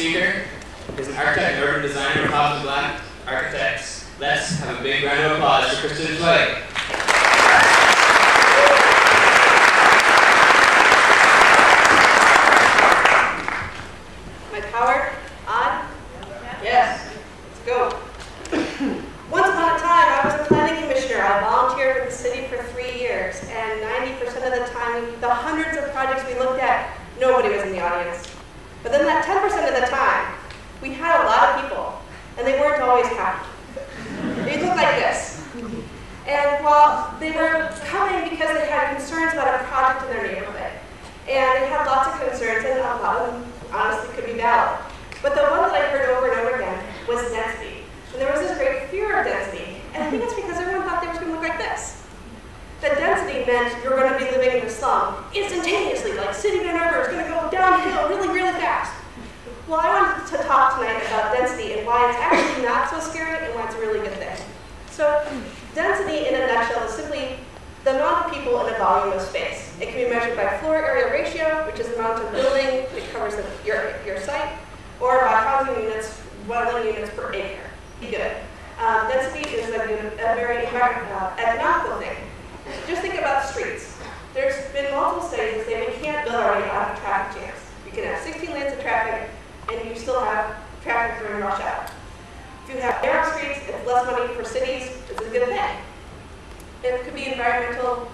speaker is an architect and urban designer with House of Black Architects. Let's have a big round of applause for Kristen Schleick. My power on? Yes. Let's go. Once upon a time, I was a planning commissioner. I volunteered with the city for 3 years, and 90% of the time, the hundreds of projects we looked at, nobody was in the audience. But then that 10% of the time, we had a lot of people, and they weren't always happy. They looked like this. And while they were coming because they had concerns about a project in their neighborhood, and they had lots of concerns, and a lot of them honestly could be valid. But the one that I heard over and over again was density. And there was this great fear of density, and I think it's because everyone thought they were going to look like this. That density meant you're going to be living in a slum instantaneously, like City of Arbor is going to go downhill really, really fast. Well, I wanted to talk tonight about density and why it's actually not so scary and why it's a really good thing. So, density in a nutshell is simply the amount of people in a volume of space. It can be measured by floor area ratio, which is the amount of building that covers your site, or by housing units, dwelling units per acre. Be good. Density is a very economical thing. Just think about streets. There's been multiple studies that say we can't build our way out of traffic jams. You can have 16 lanes of traffic, and you still have traffic during rush hour. If you have narrow streets, it's less money for cities, it's a good thing. It could be environmental,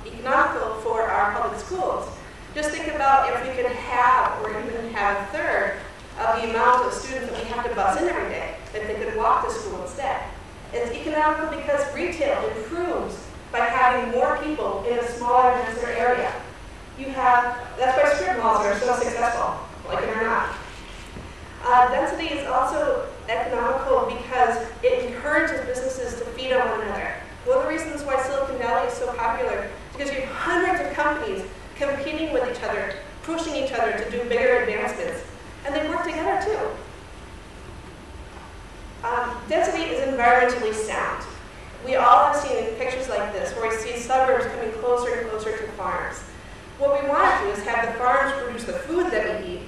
economical for our public schools. Just think about if we could have, or even have a third of the amount of students that we have to bus in every day, if they could walk to school instead. It's economical because retail improves by having more people in a smaller, denser area. That's why strip malls are so successful, like it or not. Density is also economical because it encourages businesses to feed on one another. One of the reasons why Silicon Valley is so popular is because you have hundreds of companies competing with each other, pushing each other to do bigger advancements, and they work together too. Density is environmentally sound. We all have seen pictures like this where we see suburbs coming closer and closer to farms. What we want to do is have the farms produce the food that we eat,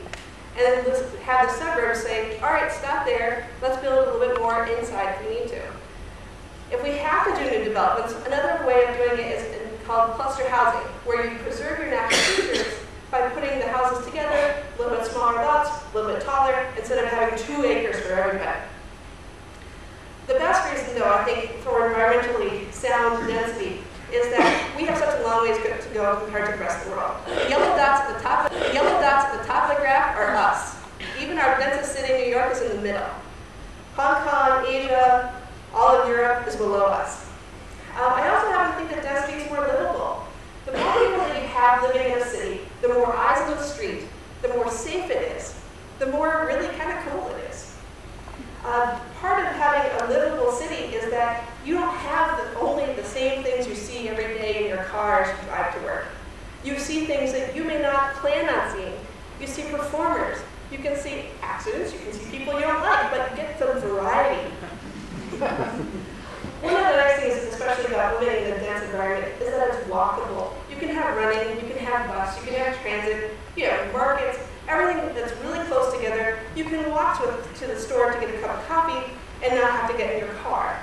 and then have the suburbs say, all right, stop there, let's build a little bit more inside if we need to. If we have to do new developments, another way of doing it is called cluster housing, where you preserve your natural features by putting the houses together, a little bit smaller lots, a little bit taller, instead of having 2 acres for everybody. The best reason, though, I think, for environmentally sound density is that we have such a long ways to go compared to the rest of the world. The yellow dots at the top of the graph are us. Even our densest city, New York, is in the middle. Hong Kong, Asia, all of Europe is below us. I also happen to think that density is more livable. The more people that you have living in a city, the more eyes on the street, the more safe it is, the more really kind of cool it is. Part of having a livable city is that you don't have only the same things you see every day in your car as you drive to work. You see things that you may not plan on seeing. You see performers. You can see accidents. You can see people you don't like, but you get some variety. One of the nice things, especially about living in a dense environment, is that it's walkable. You can have running, you can have bus, you can have transit, you have markets, everything that's really close together. You can walk to the store to get a cup of coffee and not have to get in your car.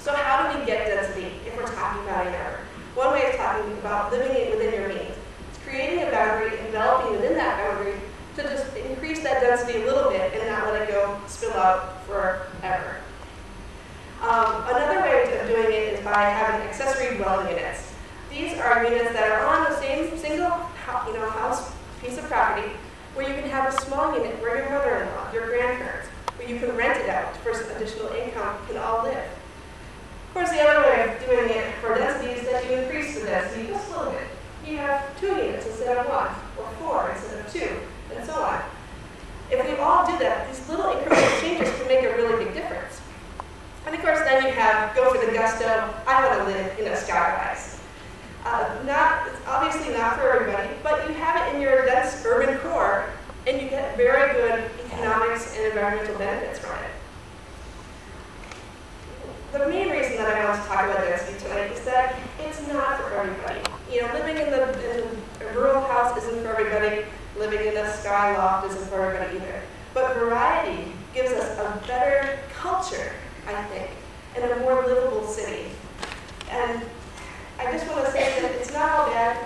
So how do we get density if we're talking about an hour? One way is talking about living it within your means. It's creating a boundary and developing within that boundary to just increase that density a little bit and not let it go spill out forever. Another way of doing it is by having accessory dwelling units. These are units that are on the same single house piece of property where you can have a small unit where your mother-in-law, your grandparents, where you can rent it out for some additional income, can all live. Of course, the other way of doing it for density is that you increase the density just a little bit. You have 2 units instead of 1, or 4 instead of 2, and so on. If we all do that, these little incremental changes can make a really big difference. And of course, then you go for the gusto, I want to live in a skyrise. It's obviously not for everybody, but you have it in your dense urban core, and you get very good economics and environmental benefits from it. The main reason that I want to talk about density tonight is that it's not for everybody. Living in a rural house isn't for everybody. Living in a sky loft isn't for everybody either. but variety gives us a better culture, I think, and a more livable city. And I just want to say that it's not all bad